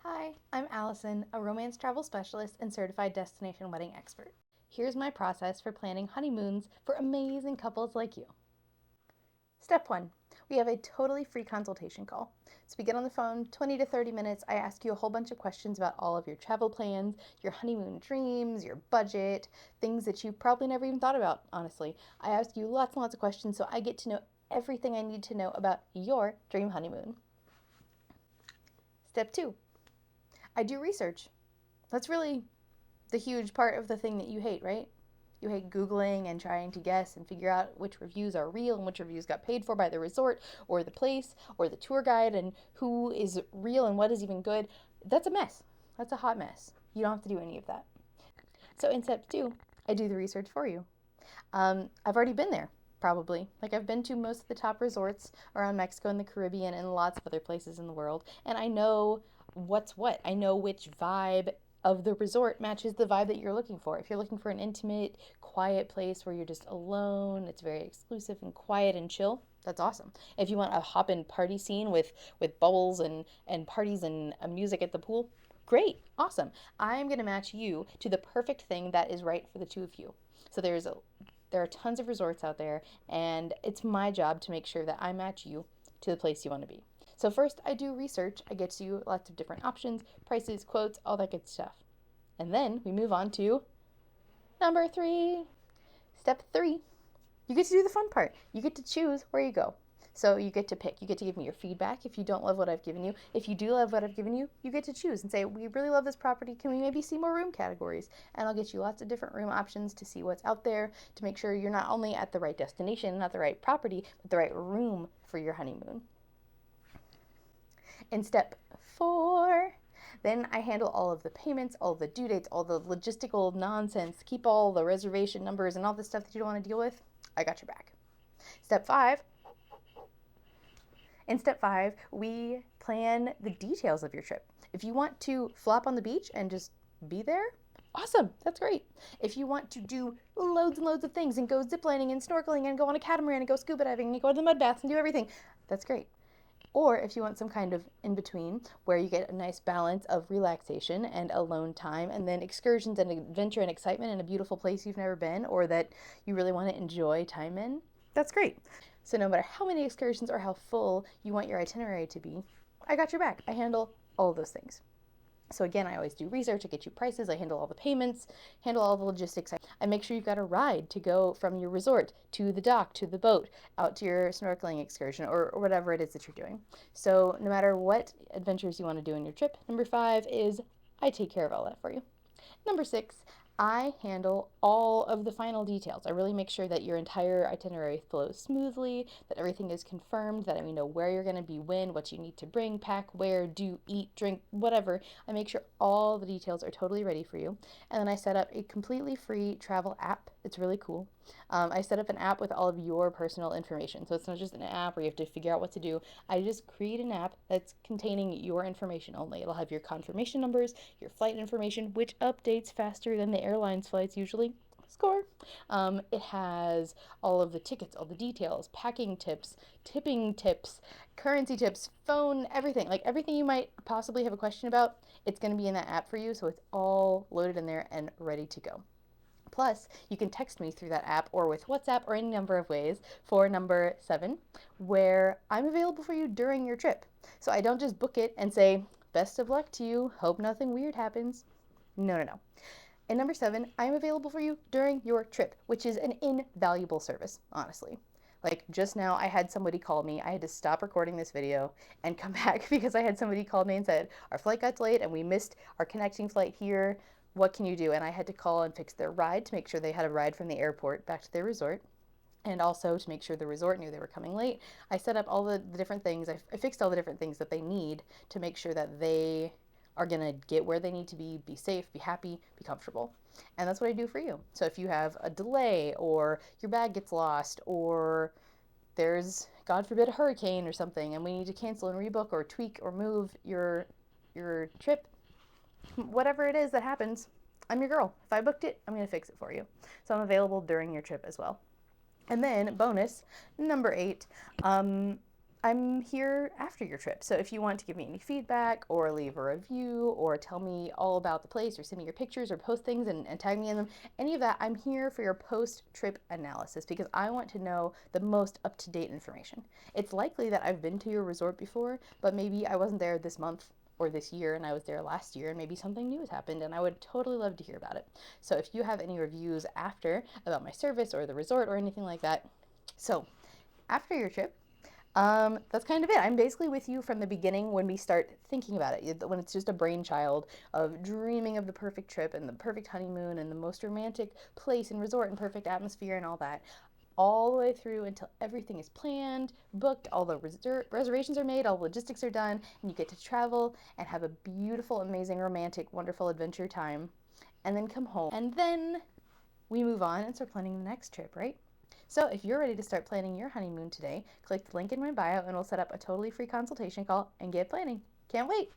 Hi, I'm Allison, a romance travel specialist and certified destination wedding expert. Here's my process for planning honeymoons for amazing couples like you. Step 1. We have a totally free consultation call. So we get on the phone, 20 to 30 minutes. I ask you a whole bunch of questions about all of your travel plans, your honeymoon dreams, your budget, things that you probably never even thought about, honestly. I ask you lots and lots of questions so I get to know everything I need to know about your dream honeymoon. Step 2. I do research. That's really the huge part of the thing that you hate, right? You hate Googling and trying to guess and figure out which reviews are real and which reviews got paid for by the resort or the place or the tour guide and who is real and what is even good. That's a mess. That's a hot mess. You don't have to do any of that. So in step 2, I do the research for you. I've already been there, probably. Like, I've been to most of the top resorts around Mexico and the Caribbean and lots of other places in the world, and I know what's what. I know which vibe of the resort matches the vibe that you're looking for. If you're looking for an intimate, quiet place where you're just alone, it's very exclusive and quiet and chill, that's awesome. If you want a hop-in party scene with bubbles and parties and music at the pool, great, awesome. I'm going to match you to the perfect thing that is right for the two of you. So there are tons of resorts out there, and it's my job to make sure that I match you to the place you want to be. So first, I do research. I get you lots of different options, prices, quotes, all that good stuff. And then we move on to number 3. Step 3. You get to do the fun part. You get to choose where you go. So you get to pick. You get to give me your feedback if you don't love what I've given you. If you do love what I've given you, you get to choose and say, we really love this property. Can we maybe see more room categories? And I'll get you lots of different room options to see what's out there to make sure you're not only at the right destination, not the right property, but the right room for your honeymoon. In step 4, then I handle all of the payments, all the due dates, all the logistical nonsense, keep all the reservation numbers and all the stuff that you don't want to deal with. I got your back. Step 5. In step 5, we plan the details of your trip. If you want to flop on the beach and just be there, awesome, that's great. If you want to do loads and loads of things and go ziplining and snorkeling and go on a catamaran and go scuba diving and go to the mud baths and do everything, that's great. Or if you want some kind of in between where you get a nice balance of relaxation and alone time and then excursions and adventure and excitement in a beautiful place you've never been or that you really want to enjoy time in, that's great. So no matter how many excursions or how full you want your itinerary to be, I got your back. I handle all of those things. So again, I always do research, I get you prices, I handle all the payments, handle all the logistics. I make sure you've got a ride to go from your resort to the dock, to the boat, out to your snorkeling excursion, or whatever it is that you're doing. So no matter what adventures you want to do in your trip, number 5 is I take care of all that for you. Number 6, I handle all of the final details. I really make sure that your entire itinerary flows smoothly, that everything is confirmed, that we know where you're going to be when, what you need to bring, pack, wear, do, eat, drink, whatever. I make sure all the details are totally ready for you. And then I set up a completely free travel app. It's really cool. I set up an app with all of your personal information. So it's not just an app where you have to figure out what to do. I just create an app that's containing your information only. It'll have your confirmation numbers, your flight information, which updates faster than the airline's flights usually. Score. It has all of the tickets, all the details, packing tips, tipping tips, currency tips, phone, everything. Like everything you might possibly have a question about, it's going to be in that app for you. So it's all loaded in there and ready to go. Plus, you can text me through that app or with WhatsApp or any number of ways for number 7, where I'm available for you during your trip. So I don't just book it and say, best of luck to you, hope nothing weird happens. No, no, no. And number 7, I'm available for you during your trip, which is an invaluable service, honestly. Like just now, I had somebody call me. I had to stop recording this video and come back because I had somebody call me and said, our flight got delayed and we missed our connecting flight here. What can you do? And I had to call and fix their ride to make sure they had a ride from the airport back to their resort. And also to make sure the resort knew they were coming late. I set up all the different things. I fixed all the different things that they need to make sure that they are going to get where they need to be safe, be happy, be comfortable. And that's what I do for you. So if you have a delay or your bag gets lost or there's, God forbid, a hurricane or something and we need to cancel and rebook or tweak or move your trip, whatever it is that happens, I'm your girl. If I booked it, I'm going to fix it for you. So I'm available during your trip as well. And then bonus, number 8, I'm here after your trip. So if you want to give me any feedback or leave a review or tell me all about the place or send me your pictures or post things and tag me in them, any of that, I'm here for your post-trip analysis because I want to know the most up-to-date information. It's likely that I've been to your resort before, but maybe I wasn't there this month or this year and I was there last year and maybe something new has happened and I would totally love to hear about it. So if you have any reviews after about my service or the resort or anything like that. So after your trip, that's kind of it. I'm basically with you from the beginning when we start thinking about it, when it's just a brainchild of dreaming of the perfect trip and the perfect honeymoon and the most romantic place and resort and perfect atmosphere and all that, all the way through until everything is planned, booked, all the reservations are made, all the logistics are done, and you get to travel and have a beautiful, amazing, romantic, wonderful adventure time, and then come home. And then we move on and start planning the next trip, right? So if you're ready to start planning your honeymoon today, click the link in my bio and we'll set up a totally free consultation call and get planning. Can't wait!